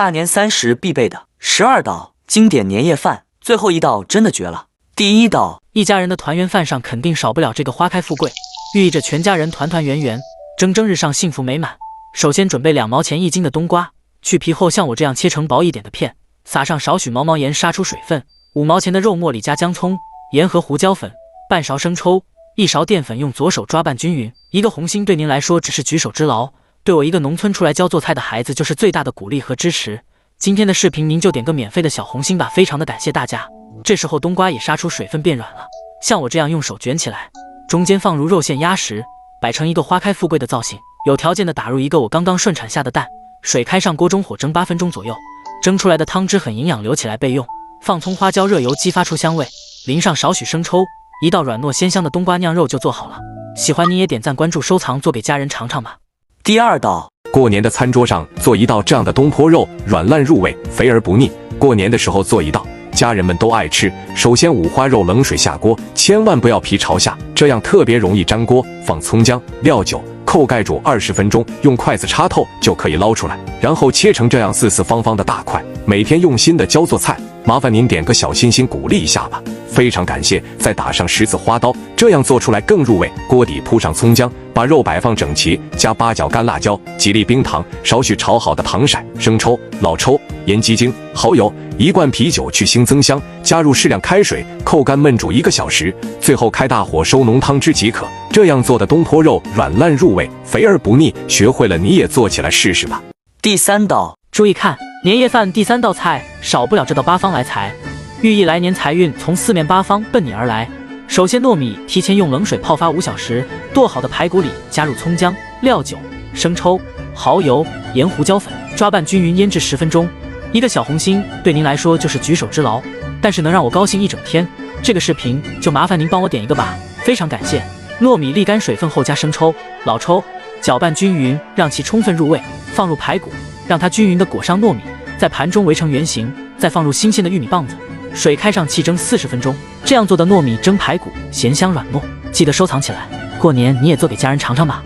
大年30必备的12道经典年夜饭，最后一道真的绝了。第一道，一家人的团圆饭上肯定少不了这个花开富贵，寓意着全家人团团圆圆，蒸蒸日上，幸福美满。首先准备2毛钱1斤的冬瓜，去皮后像我这样切成薄一点的片，撒上少许毛毛盐杀出水分，5毛钱的肉末里加姜葱、盐和胡椒粉，半勺生抽，1勺淀粉，用左手抓拌均匀。一个红心对您来说只是举手之劳，对我一个农村出来教做菜的孩子就是最大的鼓励和支持。今天的视频您就点个免费的小红心吧，非常的感谢大家。这时候冬瓜也杀出水分变软了，像我这样用手卷起来，中间放入肉馅压实，摆成一个花开富贵的造型。有条件的打入一个我刚刚顺产下的蛋，水开上锅中火蒸8分钟左右，蒸出来的汤汁很营养，留起来备用。放葱花椒热油激发出香味，淋上少许生抽，一道软糯鲜香的冬瓜酿肉就做好了。喜欢你也点赞关注收藏，做给家人尝尝吧。第二道，过年的餐桌上做一道这样的东坡肉，软烂入味，肥而不腻。过年的时候做一道，家人们都爱吃。首先五花肉冷水下锅，千万不要皮朝下，这样特别容易粘锅。放葱姜、料酒，扣盖煮20分钟，用筷子插透就可以捞出来，然后切成这样四四方方的大块。每天用心的教做菜，麻烦您点个小心心鼓励一下吧，非常感谢。再打上10字花刀，这样做出来更入味。锅底铺上葱姜，把肉摆放整齐，加8角干辣椒、几粒冰糖，少许炒好的糖色、生抽、老抽、盐、鸡精、蚝油，1罐啤酒去腥增香，加入适量开水，扣干焖煮1个小时，最后开大火收浓汤汁即可。这样做的东坡肉软烂入味，肥而不腻，学会了你也做起来试试吧。第三道，注意看，年夜饭第3道菜少不了这道八方来财，寓意来年财运从4面8方奔你而来。首先糯米提前用冷水泡发5小时，剁好的排骨里加入葱姜、料酒、生抽、蚝油、盐、胡椒粉，抓拌均匀，腌制10分钟。一个小红心对您来说就是举手之劳，但是能让我高兴一整天，这个视频就麻烦您帮我点一个吧，非常感谢。糯米沥干水分后加生抽、老抽，搅拌均匀，让其充分入味，放入排骨，让它均匀地裹上糯米，在盘中围成圆形，再放入新鲜的玉米棒子，水开上气蒸40分钟。这样做的糯米蒸排骨咸香软糯，记得收藏起来，过年你也做给家人尝尝吧。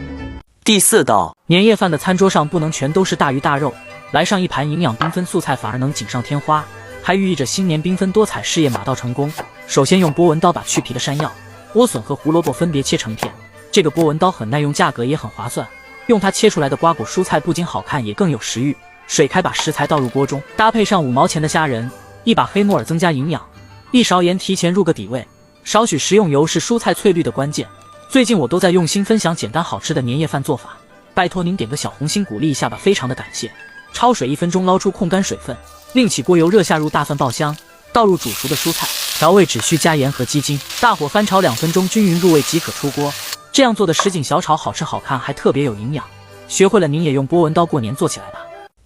第4道，年夜饭的餐桌上不能全都是大鱼大肉，来上一盘营养缤纷素菜反而能锦上添花，还寓意着新年缤纷多彩，事业马到成功。首先用波纹刀把去皮的山药、莴笋和胡萝卜分别切成片，这个波纹刀很耐用，价格也很划算。用它切出来的瓜果蔬菜不仅好看，也更有食欲。水开，把食材倒入锅中，搭配上5毛钱的虾仁，一把黑木耳增加营养，1勺盐提前入个底味，少许食用油是蔬菜翠绿的关键。最近我都在用心分享简单好吃的年夜饭做法，拜托您点个小红心鼓励一下吧，非常的感谢。焯水1分钟，捞出控干水分，另起锅油热，下入大蒜爆香，倒入煮熟的蔬菜，调味只需加盐和鸡精，大火翻炒2分钟，均匀入味即可出锅。这样做的什锦小炒好吃好看，还特别有营养。学会了您也用波纹刀过年做起来吧。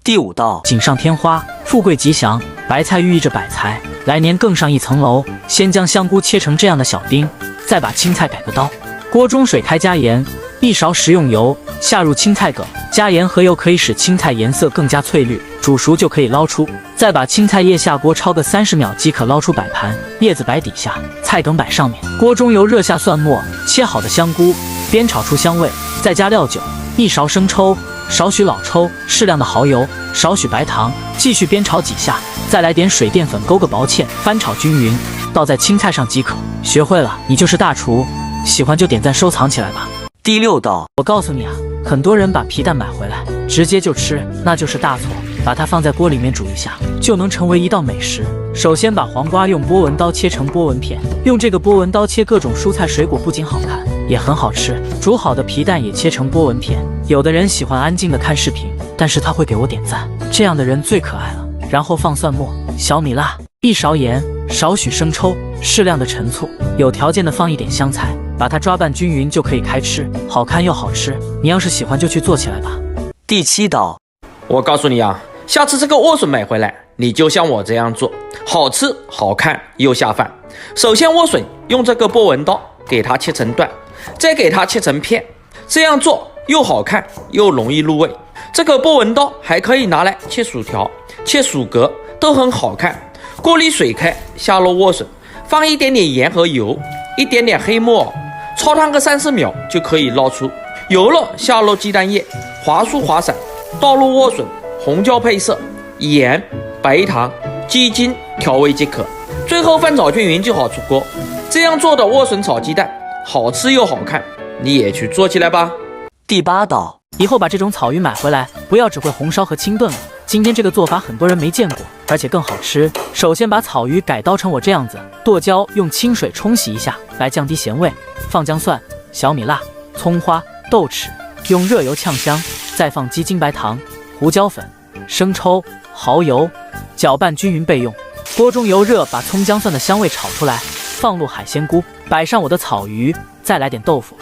第5道，锦上添花，富贵吉祥，白菜寓意着百财，来年更上一层楼。先将香菇切成这样的小丁，再把青菜改个刀，锅中水开，加盐，1勺食用油，下入青菜梗，加盐和油可以使青菜颜色更加翠绿，煮熟就可以捞出。再把青菜叶下锅焯个30秒即可捞出，摆盘，叶子摆底下，菜梗摆上面。锅中油热下蒜末，切好的香菇，煸炒出香味，再加料酒，1勺生抽，少许老抽，适量的蚝油，少许白糖，继续煸炒几下，再来点水淀粉勾个薄芡，翻炒均匀，倒在青菜上即可。学会了，你就是大厨。喜欢就点赞收藏起来吧。第6道，我告诉你啊，很多人把皮蛋买回来直接就吃，那就是大错。把它放在锅里面煮一下，就能成为一道美食。首先把黄瓜用波纹刀切成波纹片，用这个波纹刀切各种蔬菜水果，不仅好看，也很好吃。煮好的皮蛋也切成波纹片。有的人喜欢安静的看视频，但是他会给我点赞，这样的人最可爱了。然后放蒜末、小米辣、1勺盐，少许生抽，适量的陈醋，有条件的放一点香菜，把它抓拌均匀就可以开吃，好看又好吃。你要是喜欢就去做起来吧。第7道，我告诉你啊，下次这个莴笋买回来，你就像我这样做，好吃好看又下饭。首先莴笋用这个波纹刀给它切成段，再给它切成片，这样做又好看又容易入味。这个波纹刀还可以拿来切薯条、切薯格，都很好看。锅里水开，下入莴笋，放一点点盐和油，一点点黑木耳，焯烫个30秒就可以捞出。油了，下入鸡蛋液，滑酥滑散，倒入莴笋，红椒配色，盐、白糖、鸡精调味即可。最后翻炒均匀就好出锅。这样做的莴笋炒鸡蛋，好吃又好看，你也去做起来吧。第8道，以后把这种草鱼买回来，不要只会红烧和清炖了。今天这个做法很多人没见过，而且更好吃。首先把草鱼改刀成我这样子，剁椒用清水冲洗一下，来降低咸味。放姜蒜、小米辣、葱花、豆豉，用热油呛香，再放鸡精、白糖、胡椒粉、生抽、蚝油，搅拌均匀备用。锅中油热，把葱姜蒜的香味炒出来，放入海鲜菇，摆上我的草鱼，再来点豆腐。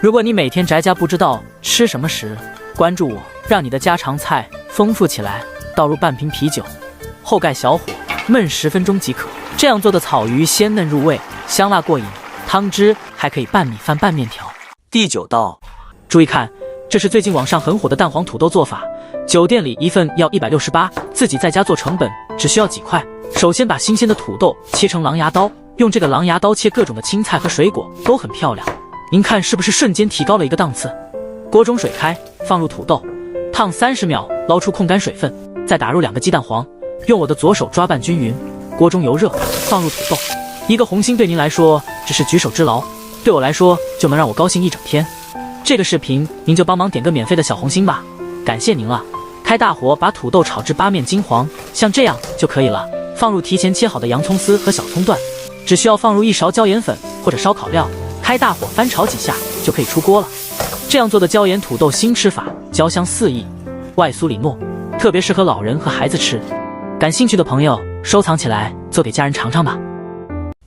如果你每天宅家不知道吃什么时，关注我，让你的家常菜丰富起来。倒入半瓶啤酒，后盖小火焖10分钟即可。这样做的草鱼鲜嫩入味，香辣过瘾，汤汁还可以拌米饭、拌面条。第9道，注意看，这是最近网上很火的蛋黄土豆做法，酒店里一份要168，自己在家做成本只需要几块。首先把新鲜的土豆切成狼牙刀，用这个狼牙刀切各种的青菜和水果，都很漂亮。您看是不是瞬间提高了一个档次？锅中水开，放入土豆，烫30秒，捞出控干水分，再打入2个鸡蛋黄，用我的左手抓拌均匀。锅中油热，放入土豆。一个红心对您来说只是举手之劳，对我来说就能让我高兴一整天。这个视频您就帮忙点个免费的小红心吧，感谢您了。开大火把土豆炒至8面金黄，像这样就可以了。放入提前切好的洋葱丝和小葱段，只需要放入1勺椒盐粉或者烧烤料，开大火翻炒几下就可以出锅了。这样做的椒盐土豆新吃法，焦香四溢，外酥里糯，特别适合老人和孩子吃。感兴趣的朋友收藏起来，做给家人尝尝吧。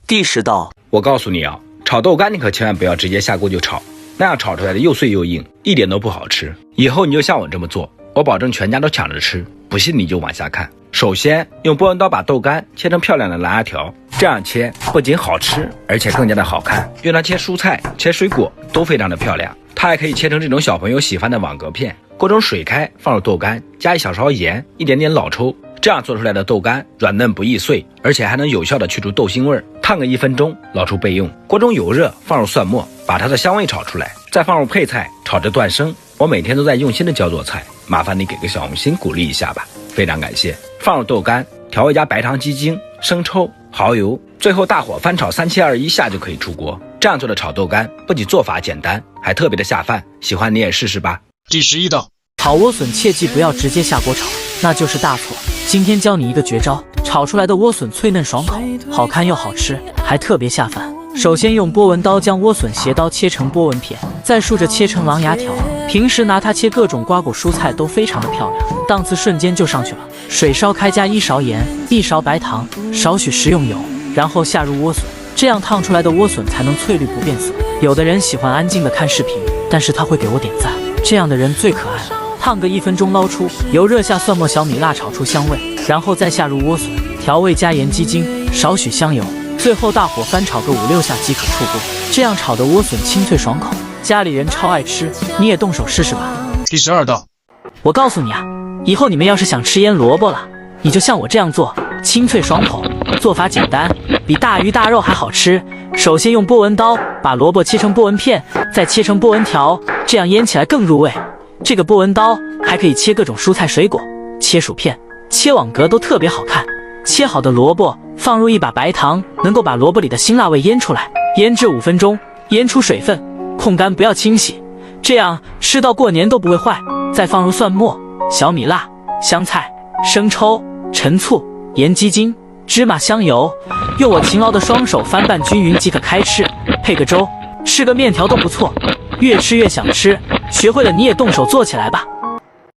第10道，我告诉你啊，炒豆干你可千万不要直接下锅就炒，那样炒出来的又碎又硬，一点都不好吃。以后你就像我这么做，我保证全家都抢着吃。不信你就往下看。首先用波纹刀把豆干切成漂亮的狼牙条，这样切不仅好吃，而且更加的好看。用它切蔬菜、切水果都非常的漂亮。它还可以切成这种小朋友喜欢的网格片。锅中水开，放入豆干，加1小勺盐，一点点老抽，这样做出来的豆干软嫩不易碎，而且还能有效的去除豆腥味。烫个1分钟，捞出备用。锅中油热，放入蒜末，把它的香味炒出来，再放入配菜，炒至断生。我每天都在用心的教做菜，麻烦你给个小红心鼓励一下吧，非常感谢。放入豆干，调味加白糖、鸡精、生抽、蚝油，最后大火翻炒3切2、1下就可以出锅。这样做的炒豆干不仅做法简单，还特别的下饭，喜欢你也试试吧。第11道，炒莴笋切记不要直接下锅炒，那就是大错。今天教你一个绝招，炒出来的莴笋脆嫩爽口，好看又好吃，还特别下饭。首先用波纹刀将莴笋斜刀切成波纹片，再竖着切成狼牙条。平时拿它切各种瓜果蔬菜都非常的漂亮，档次瞬间就上去了。水烧开，加1勺盐、1勺白糖、少许食用油，然后下入莴笋，这样烫出来的莴笋才能翠绿不变色。有的人喜欢安静的看视频，但是他会给我点赞，这样的人最可爱了。烫个1分钟，捞出，油热下蒜末、小米辣炒出香味，然后再下入莴笋，调味加盐、鸡精，少许香油，最后大火翻炒个5、6下即可出锅。这样炒的莴笋清脆爽口，家里人超爱吃，你也动手试试吧。第12道，我告诉你啊，以后你们要是想吃腌萝卜了，你就像我这样做，清脆爽口，做法简单，比大鱼大肉还好吃。首先用波纹刀把萝卜切成波纹片，再切成波纹条，这样腌起来更入味。这个波纹刀还可以切各种蔬菜水果，切薯片、切网格都特别好看。切好的萝卜放入1把白糖，能够把萝卜里的辛辣味腌出来，腌制5分钟，腌出水分，控干不要清洗，这样吃到过年都不会坏。再放入蒜末、小米辣、香菜、生抽、陈醋、盐、鸡精、芝麻、香油，用我勤劳的双手翻拌均匀即可开吃。配个粥，吃个面条都不错，越吃越想吃。学会了你也动手做起来吧。